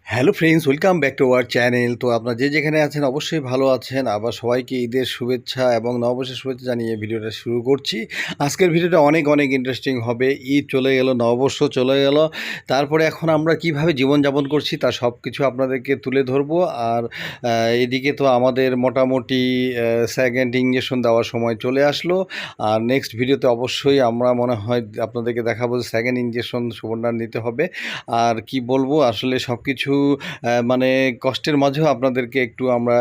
Hello friends, welcome back to our channel. তো আপনারা যে যেখানে আছেন অবশ্যই ভালো আছেন। আবার সবাইকে ঈদের শুভেচ্ছা এবং নববর্ষের শুভেচ্ছা জানিয়ে ভিডিওটা শুরু করছি। আজকের ভিডিওটা অনেক অনেক ইন্টারেস্টিং হবে। ঈদ চলে গেল, নববর্ষ চলে গেল, তারপরে এখন আমরা কিভাবে জীবনযাপন করছি তার সব কিছু আপনাদেরকে তুলে ধরবো। আর এদিকে তো আমাদের মোটামুটি সেকেন্ড ইঞ্জেকশন দেওয়ার সময় চলে আসলো। আর নেক্সট ভিডিওতে অবশ্যই আমরা মনে হয় আপনাদেরকে দেখাবো যে সেকেন্ড ইঞ্জেকশন সুবর্ণার নিতে হবে। আর কি বলবো, আসলে সব কিছু মানে কষ্টের মাঝেও আপনাদেরকে একটু আমরা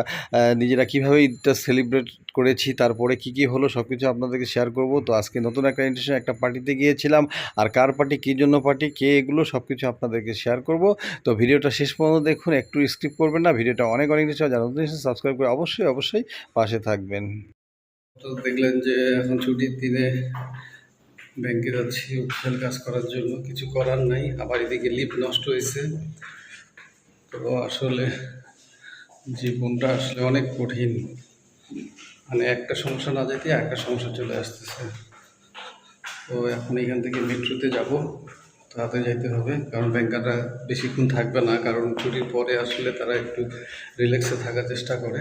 নিজেরা কীভাবে ঈদটা সেলিব্রেট করেছি, তারপরে কি কি হলো সব কিছু আপনাদেরকে শেয়ার করব। তো আজকে নতুন একটা ইন্টারেস্টিং একটা পার্টিতে গিয়েছিলাম, আর কার পার্টি, কী জন্য পার্টি, কে, এগুলো সব কিছু আপনাদেরকে শেয়ার করব। তো ভিডিওটা শেষ পর্যন্ত দেখুন, একটু স্কিপ করবেন না। ভিডিওটা অনেক অনেক কিছু যারা নতুন এসে সাবস্ক্রাইব করে অবশ্যই অবশ্যই পাশে থাকবেন। তো দেখলেন যে এখন ছুটির দিনে ব্যাংকে যাচ্ছি অফিসিয়াল কাজ করার জন্য, কিছু করার নাই। আবার এদিকে লিফট নষ্ট হয়েছে। তো আসলে জীবনটা আসলে অনেক কঠিন, মানে একটা সমস্যা না যেতে একটা সমস্যা চলে আসতেছে। তো এখন এখান থেকে মেট্রোতে যাব, তাড়াতাড়ি যাইতে হবে, কারণ ব্যাংকাররা বেশিক্ষণ থাকবে না, কারণ ছুটির পরে আসলে তারা একটু রিল্যাক্সে থাকার চেষ্টা করে।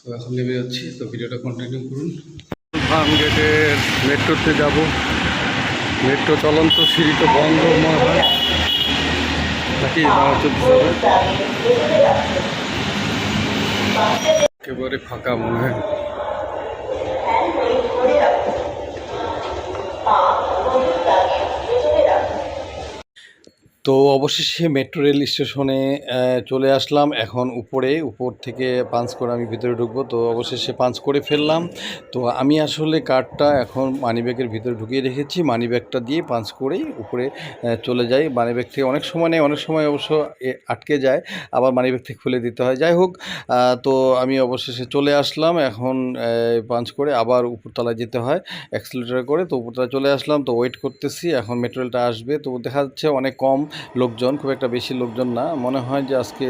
তো এখন নেমে যাচ্ছি, তো ভিডিওটা কন্টিনিউ করুন। ফার্ম গেটের মেট্রোতে যাব। মেট্রো চলন্ত, সিঁড়ি তো বন্ধ মনে হয় নাকি চলতে হবে, একেবারে ফাঁকা মনে হয়। তো অবশেষে মেট্রো রেল স্টেশনে চলে আসলাম। এখন উপর থেকে পাঞ্চ করে আমি ভিতরে ঢুকবো। তো অবশেষে পাঞ্চ করে ফেললাম। তো আমি আসলে কার্ডটা এখন মানিব্যাগের ভিতরে ঢুকিয়ে রেখেছি। মানিব্যাগটা দিয়ে পাঞ্চ করেই উপরে চলে যাই। মানিব্যাগ থেকে অনেক সময় নেই, অনেক সময় অবশ্য আটকে যায়, আবার মানিব্যাগ থেকে খুলে দিতে হয়। যাই হোক, তো আমি অবশেষে চলে আসলাম। এখন পাঞ্চ করে আবার উপরতলায় যেতে হয় অ্যাক্সিলেটর করে। তো উপরতলায় চলে আসলাম, তো ওয়েট করতেছি, এখন মেট্রো রেলটা আসবে। তো দেখা যাচ্ছে অনেক কম লোকজন, খুব একটা বেশি লোকজন না, মনে হয় যে আজকে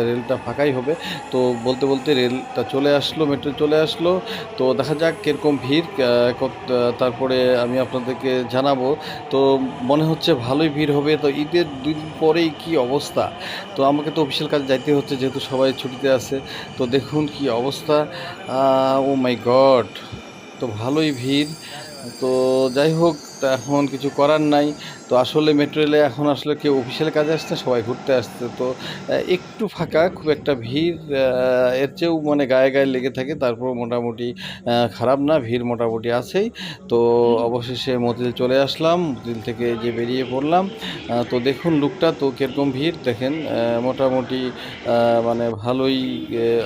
রেলটা ফাঁকাই হবে। তো বলতে বলতে রেলটা চলে আসলো, মেট্রো চলে আসলো। তো দেখা যাক কীরকম ভিড়, তারপরে আমি আপনাদেরকে জানাবো। তো মনে হচ্ছে ভালোই ভিড় হবে। তো ঈদের 2 দিন পরেই কী অবস্থা। তো আমাকে তো অফিসিয়াল কাজে যাইতে হচ্ছে, যেহেতু সবাই ছুটিতে আছে। তো দেখুন কি অবস্থা, ও মাই গড। তো ভালোই ভিড়। তো যাই হোক, তা এখন কিছু করার নাই। তো আসলে মেট্রো রেলে এখন আসলে কেউ অফিসিয়াল কাজে আসছে, সবাই ঘুরতে আসছে। তো একটু ফাঁকা, খুব একটা ভিড় এর চেয়েও মানে গায়ে গায়ে লেগে থাকে। তারপর মোটামুটি খারাপ না, ভিড় মোটামুটি আছেই। তো অবশেষে মতিঝিল চলে আসলাম, মতিঝিল থেকে যে বেরিয়ে পড়লাম। তো দেখুন লুকটা, তো কীরকম ভিড় দেখেন। মোটামুটি মানে ভালোই,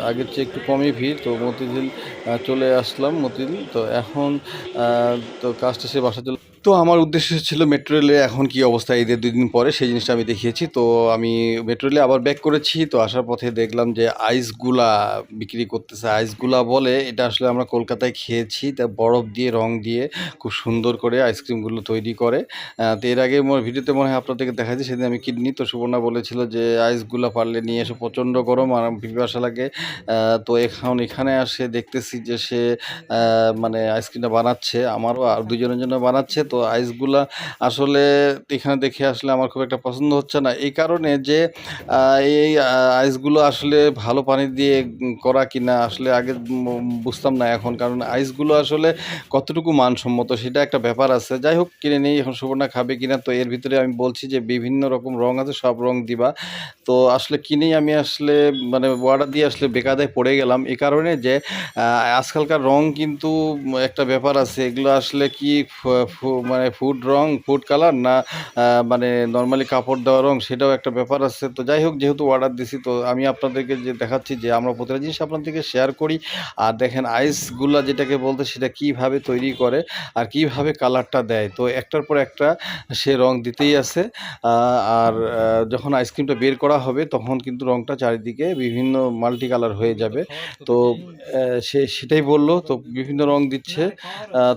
আগের চেয়ে একটু কমই ভিড়। তো মতিঝিল চলে আসলাম, মতিঝিল। তো এখন তো কাজটা সে বাসা চলে। তো আমার উদ্দেশ্য ছিল মেট্রো রেলে এখন কি অবস্থা ঈদের 2 দিন পরে, সেই জিনিসটা আমি দেখিয়েছি। তো আমি মেট্রো রেলে আবার ব্যাক করেছি। তো আসার পথে দেখলাম যে আইসগুলা বিক্রি করতেছে। আইসগুলা বলে, এটা আসলে আমরা কলকাতায় খেয়েছি, তা বরফ দিয়ে, রং দিয়ে খুব সুন্দর করে আইসক্রিমগুলো তৈরি করে। তো এর আগে ভিডিওতে মনে হয় আপনাদেরকে দেখাচ্ছি, সেদিন আমি কিনিনি। তো সুবর্ণা বলেছিল যে আইসগুলা পারলে নিয়ে এসে, প্রচণ্ড গরম আর পিপাসা লাগে। তো এখন এখানে আসে দেখতেছি যে সে মানে আইসক্রিমটা বানাচ্ছে, আমারও আর 2 জনের জন্য বানাচ্ছে। তো আইসগুলা আসলে এখানে দেখে আসলে আমার খুব একটা পছন্দ হচ্ছে না, এই কারণে যে এই আইসগুলো আসলে ভালো পানি দিয়ে করা কিনা আসলে আগে বুঝতাম না এখন, কারণ আইসগুলো আসলে কতটুকু মানসম্মত সেটা একটা ব্যাপার আছে। যাই হোক, কিনে নেই। এখন সুবর্ণা খাবে কিনা, তো এর ভিতরে আমি বলছি যে বিভিন্ন রকম রং আছে, সব রং দিবা। তো আসলে কিনেই আমি আসলে মানে অর্ডার দিয়ে আসলে বেকায়দায় পড়ে গেলাম, এই কারণে যে আজকালকার রং কিন্তু একটা ব্যাপার আছে, এগুলো আসলে কি মানে ফুড রং, ফুড কালার না মানে নর্মালি কাপড় দেওয়া রং, সেটাও একটা ব্যাপার আছে। তো যাই হোক, যেহেতু অর্ডার দিছি, তো আমি আপনাদেরকে যে দেখাচ্ছি যে আমরা প্রতিটা জিনিস আপনাদেরকে শেয়ার করি। আর দেখেন আইসগুলা যেটাকে বলতে, সেটা কিভাবে তৈরি করে আর কিভাবে কালারটা দেয়। তো একটার পর একটা সে রং দিতেই আছে। আর যখন আইসক্রিমটা বের করা হবে, তখন কিন্তু রংটা চারিদিকে বিভিন্ন মাল্টি কালার হয়ে যাবে। তো সে সেটাই বললো, তো বিভিন্ন রং দিচ্ছে।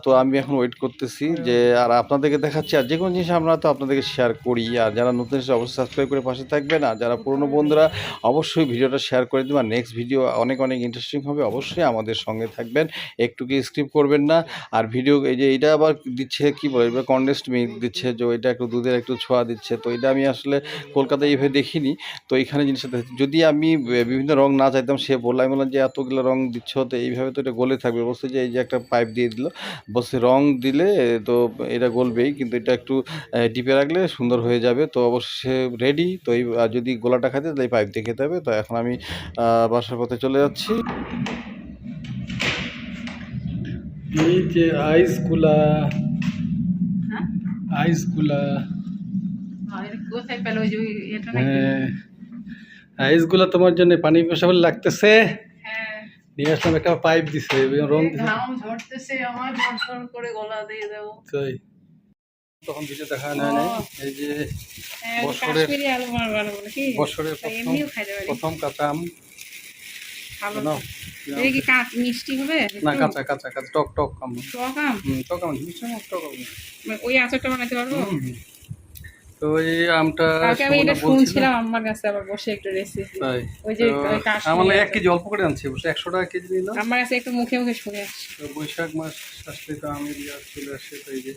তো আমি এখন ওয়েট করতেছি যে, আর আপনাদেরকে দেখাচ্ছি। আর যে কোনো জিনিস আমরা তো আপনাদেরকে শেয়ার করি। আর যারা নতুন এসে অবশ্যই সাবস্ক্রাইব করে পাশে থাকবেন, আর যারা পুরনো বন্ধুরা অবশ্যই ভিডিওটা শেয়ার করে দেবেন। আর নেক্সট ভিডিও অনেক অনেক ইন্টারেস্টিং হবে, অবশ্যই আমাদের সঙ্গে থাকবেন, একটু কি স্কিপ করবেন না। আর ভিডিও এই যে এটা আবার দিচ্ছে কি বলে, এবার কনডেন্সড মিল্ক দিচ্ছে, যে এটা একটু দুধের একটু ছোঁয়া দিচ্ছে। তো এটা আমি আসলে কলকাতায় এইভাবে দেখিনি, তো এইখানে জিনিসটা যদি আমি বিভিন্ন রং না চাইতাম, সে বললাম, আমি বললাম যে এতগুলো রং দিচ্ছ, তো এইভাবে তো এটা গলে থাকবে। বলছে যে এই যে একটা পাইপ দিয়ে দিল, বলছে রং দিলে তো এটা গলবেই, কিন্তু এটা একটু ডিপে রাখলে সুন্দর হয়ে যাবে। তো অবশ্যই রেডি। তো এই যদি গোলাটা খাইতে তাহলে এই পাইপ দিয়ে খেতে হবে। তো এখন আমি বাসার পথে চলে যাচ্ছি। এই যে আইসগুলা, আইসগুলা, কোথায় পেলো ওই যে এটা নাকি? হ্যাঁ আইসগুলা তোমার জন্য পানি পেশা বলে লাগতেছে। হ্যাঁ, নিয়ে আসলাম, একটা পাইপ দিছে, রং দিছে। ঘাম ঝরতেছে আমার, ঝরঝর করে গলা দিয়ে দাও। তাই তখন ভিডিও দেখা নেয় নাই। এই যে হ্যাঁ, বছরের কাশ্মীরি আলু বানাবো নাকি? বছরের তাই এমনিও খাইতে পারি। প্রথম কাঁচা আম। ভালো নাও। তো। এটা কি মিষ্টি হবে? না, একটু? কাঁচা কাঁচা কাঁচা, টক টক আম। টক আম? টক আম, মিষ্টি আম, টক আম। মানে ওই আচারটা বানাতে পারবো? তো এই আমটা কালকে আমি এটা সুমনা বলছিল। শুনছিলাম আমার কাছে, আবার বসে একটু রেসিপি। তাই ওই যে তো কাশ্মীরি আমার লাগে 1 আচার। কেজি অল্প করে আনছি, বসে 100 টাকা কেজি নিল। আমার কাছে একটু মুখে মুখে শুনে আসছি। তো বৈশাখ মাস আসলে তো আমের ইয়া চলে আসে। তো এই যে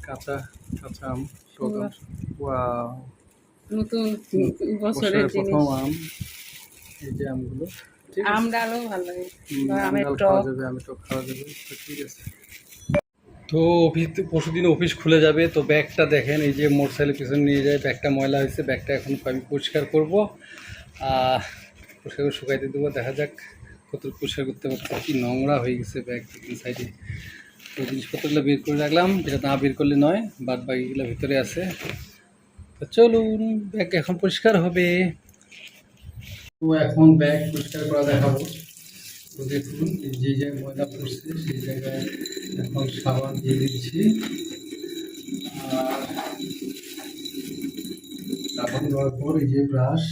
কাঁচা কাঁচা আম, টক আম। ওয়াও, নতুন বছরের বছরের প্রথম জিনিস। আম। এই যে আমগুলো, ঠিক আছে। আম ডালও ভালো লাগে, বা আম আমের ডাল খাওয়া টক। যাবে, আমি টক খাওয়া যাবে, তো ঠিক আছে। তো অফিস পরশুদিন অফিস খুলে যাবে। তো ব্যাগটা দেখেন, এই যে মোটরসাইকেলের পিছনে নিয়ে যায়, ব্যাগটা ময়লা হয়েছে। ব্যাগটা এখন আমি পরিষ্কার করবো, পরিষ্কার করে শুকাইতে দেবো। দেখা যাক কত পরিষ্কার করতে পারছি। কি নোংরা হয়ে গেছে ব্যাগ সাইডে। তো জিনিসপত্রগুলো বের করে রাখলাম, যেটা না বের করলে নয়, বাদ বাকিগুলো ভিতরে আছে। তো চলুন, ব্যাগ এখন পরিষ্কার হবে। তো এখন ব্যাগ পরিষ্কার করা দেখাবো। তো দেখুন, যে জায়গায় ময়লা পড়ছে সেই জায়গায় এখন সাবান দিয়ে দিচ্ছি। আর সাবান দেওয়ার পর এই যে ব্রাশ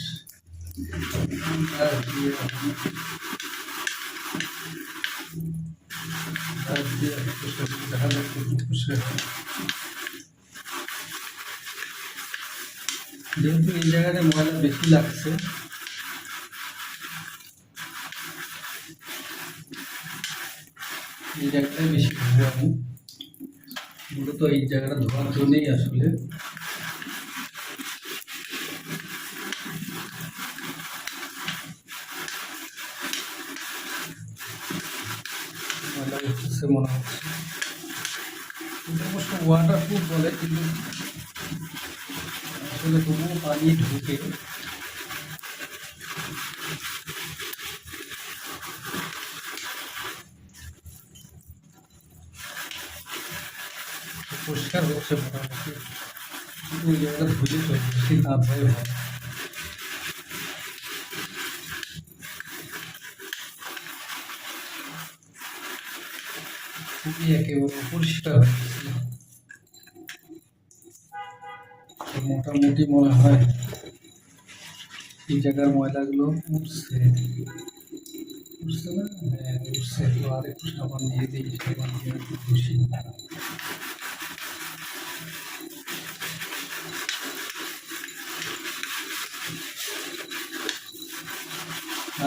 দিয়ে দেখা যাচ্ছে যেহেতু এই জায়গায় ময়লা বেশি লাগছে, এই জায়গাটাই বেশি ধোবো আমি। মূলত এই জায়গাটা ধোয়ার জন্যই আসলে। ময়লা উঠছে মনে হচ্ছে। এটা অবশ্য ওয়াটার প্রুফ বলে, কিন্তু আসলে তবুও পানি ঢুকে। পরিষ্কার হচ্ছে মোটামুটি, কিন্তু ওই জায়গাটা ধুলে তো বেশি না ধরে হয়। খুবই একেবারে পরিষ্কার হচ্ছে। মোটামুটি মনে হয় এই জায়গার ময়লাগুলো উঠছে, উঠছে না? হ্যাঁ উঠছে। তো আর একটু সাবান দিয়ে দিই, সাবান দিয়ে একটু খুশি।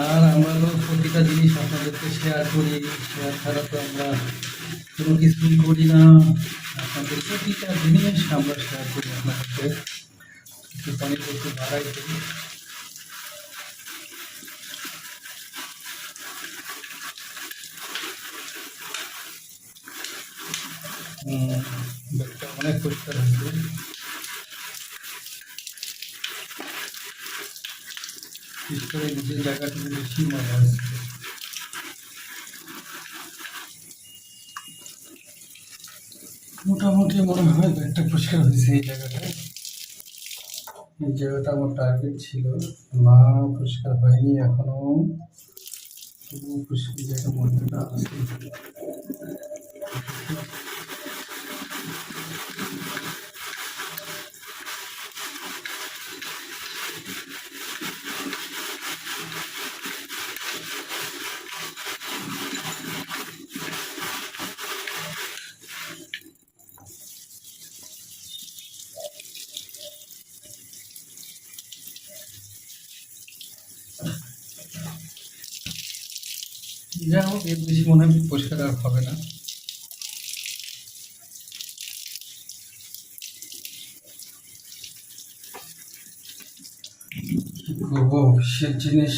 আর আমরা তো প্রতিটা জিনিস আপনাদেরকে শেয়ার করি, শেয়ার ছাড়া তো আমরা কোনো কিছুই করি না। আপনাদের প্রতিটা জিনিস আমরা শেয়ার করি আপনাদের। একটু পানি একটু বাড়াই করি। ব্যাগটা অনেক পরিষ্কার হয়েছে। বিশেষ করে নিজের জায়গাটুকু বেশি মজা হয়েছে। মোটামুটি মনে হয় ব্যাগটা পরিষ্কার হয়েছে। এই জায়গাটায়, এই জায়গাটা আমার টার্গেট ছিল না, পরিষ্কার হয়নি এখনো। তবুও পরিষ্কার জায়গা মধ্যেটা আছে। যাই হোক, এর বেশি মনে হয় পরিষ্কার আর হবে না। কি করবো, অফিসের জিনিস,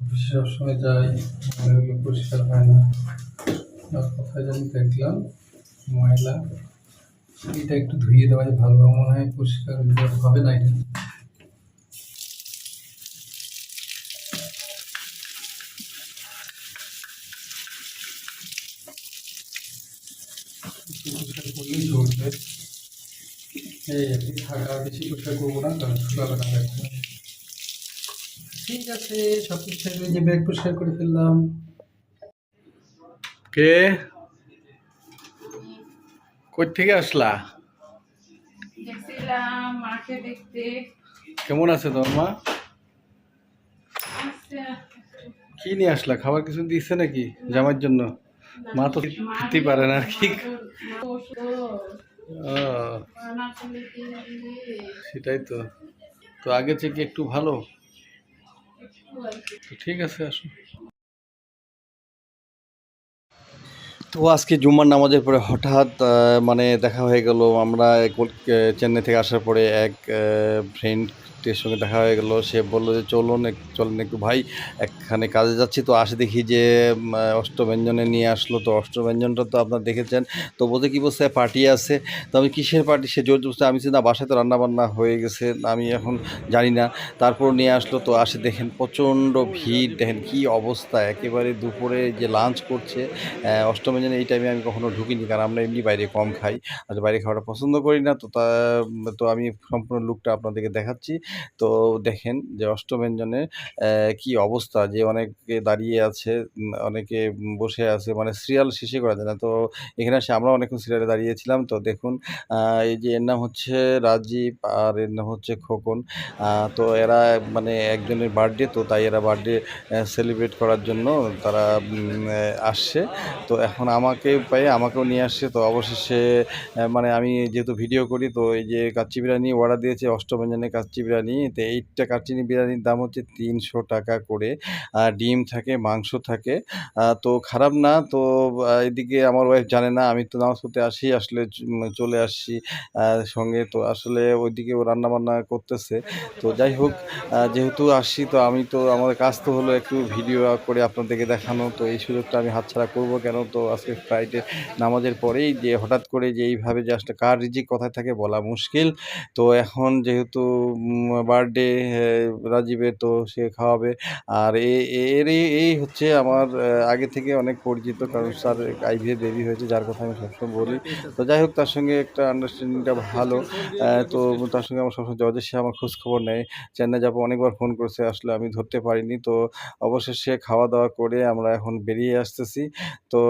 অফিসে সবসময় যাই, ওগুলো পরিষ্কার হয় না। আর কোথায় জানি দেখলাম ময়লা, এটা একটু ধুয়ে দেওয়াই ভালো, মনে হয় পরিষ্কার হবে না এটা। পরিষ্কার করলেই চলবে, এই একটি থাকা, বেশি পরিষ্কার করবো না কারণ শুকাবে না ব্যাগটা। ঠিক আছে, সব কিছু যে ব্যাগ পরিষ্কার করে ফেললাম। কে, কই থেকে আসলা? গেছিলাম মাকে দেখতে। কেমন আছে তোমার মা? আচ্ছা, কি নিয়ে আসলা? খাবার কিছু দিচ্ছে নাকি জামার জন্য? মা তো খেতেই পারে না আর কি। ও, সেটাই তো। তো আগে থেকে একটু ভালো, তো ঠিক আছে, আসো। তো আজকে জুম্মার নামাজের পরে হঠাৎ মানে দেখা হয়ে গেল। আমরা চেন্নাই থেকে আসার পরে এক ফ্রেন্ডের সঙ্গে দেখা হয়ে গেল। সে বললো যে চলুন একটু ভাই, একখানে কাজে যাচ্ছি। তো আসে দেখি যে অষ্টব্যঞ্জনে নিয়ে আসলো। তো অষ্টব্যঞ্জনটা তো আপনারা দেখেছেন। তো বলতে কি বলছে, পার্টি আছে। তো আমি কিসের পার্টি, সে জোর জবরদস্তি। আমি না, বাসায় তো রান্নাবান্না হয়ে গেছে, আমি এখন জানি না। তারপর নিয়ে আসলো। তো আসে দেখেন প্রচণ্ড ভিড়, দেখেন কি অবস্থা, একেবারে দুপুরে যে লাঞ্চ করছে। অষ্টমীজনে এই টাইমে আমি কখনো ঢুকিনি, কারণ আমরা এমনি বাইরে কম খাই, আর বাইরে খাওয়াটা পছন্দ করি না। তো আমি সম্পূর্ণ লুকটা আপনাদেরকে দেখাচ্ছি। তো দেখেন যে অষ্টমঞ্জনে কি অবস্থা, যে অনেকে দাঁড়িয়ে আছে, অনেকে বসে আছে, মানে সিরিয়াল শেষে করা যায় না। তো এখানে এসে আমরা অনেকক্ষণ সিরিয়ালে দাঁড়িয়েছিলাম। তো দেখুন, এই যে এর নাম হচ্ছে রাজীব আর এর নাম হচ্ছে খোকন। তো এরা মানে একজনের বার্থডে, তো তাই এরা বার্থডে সেলিব্রেট করার জন্য তারা আসছে। তো এখন আমাকে পেয়ে আমাকেও নিয়ে আসছে। তো অবশেষে মানে আমি যেহেতু ভিডিও করি, তো এই যে কাচ্চি বিরিয়ানি অর্ডার দিয়েছে, অষ্টমঞ্জনের কাচ্চি বিরিয়ানি। তো এইটা কাচ্চি বিরিয়ানির দাম হচ্ছে 300 টাকা করে। ডিম থাকে, মাংস থাকে, তো খারাপ না। তো এদিকে আমার ওয়াইফ জানে না, আমি তো নামাজ পড়তে আসি, আসলে চলে আসছি সঙ্গে। তো আসলে ওইদিকে ও রান্নাবান্না করতেছে। তো যাই হোক, যেহেতু আসছি, তো আমি তো, আমাদের কাজ তো হলো একটু ভিডিও করে আপনাদেরকে দেখানো। তো এই সুযোগটা আমি হাতছাড়া করব কেন? তো আজকে ফ্রাইডে নামাজের পরেই যে হঠাৎ করে যে এইভাবে যে আসলে কার রিজিক কোথায় থাকে বলা মুশকিল। তো এখন যেহেতু বার্থডে রাজীবের, তো সে খাওয়াবে। আর এই হচ্ছে আমার আগে থেকে অনেক পরিচিত, কারণ তার আইভিএ বেবি হয়েছে, যার কথা আমি সবসময় বলি। তো যাই হোক, তার সঙ্গে একটা আন্ডারস্ট্যান্ডিংটা ভালো। তো তার সঙ্গে আমার সবসময় যাওয়া, সে আমার খোঁজ খবর নেয়। চেন্নাই যাবো অনেকবার ফোন করছে, আসলে আমি ধরতে পারিনি। তো অবশেষে খাওয়া দাওয়া করে আমরা এখন বেরিয়ে আসতেছি। তো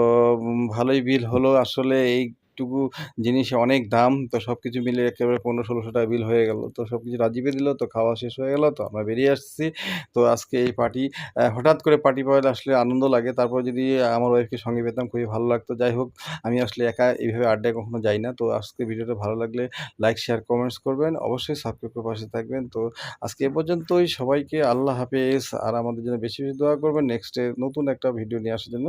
ভালোই বিল হলো। আসলে এইটুকু জিনিসে অনেক দাম। তো সব কিছু মিলে একেবারে 1500-1600 টাকা বিল হয়ে গেল। তো সব কিছু রাজীবে দিল, তো খাওয়া শেষ হয়ে গেল, তো আমরা বেরিয়ে আসছি। তো আজকে এই পার্টি, হঠাৎ করে পার্টি পাওয়ালে আসলে আনন্দ লাগে। তারপর যদি আমার ওয়াইফকে সঙ্গে পেতাম, খুবই ভালো লাগতো। যাই হোক, আমি আসলে একা এইভাবে আড্ডায় কখনো যাই না। তো আজকে ভিডিওটা ভালো লাগলে লাইক, শেয়ার, কমেন্টস করবেন। অবশ্যই সাবস্ক্রাইব করে পাশে থাকবেন। তো আজকে এ পর্যন্তই। সবাইকে আল্লাহ হাফেজ। আর আমাদের জন্য বেশি বেশি দোয়া করবেন নেক্সটে নতুন একটা ভিডিও নিয়ে আসার জন্য।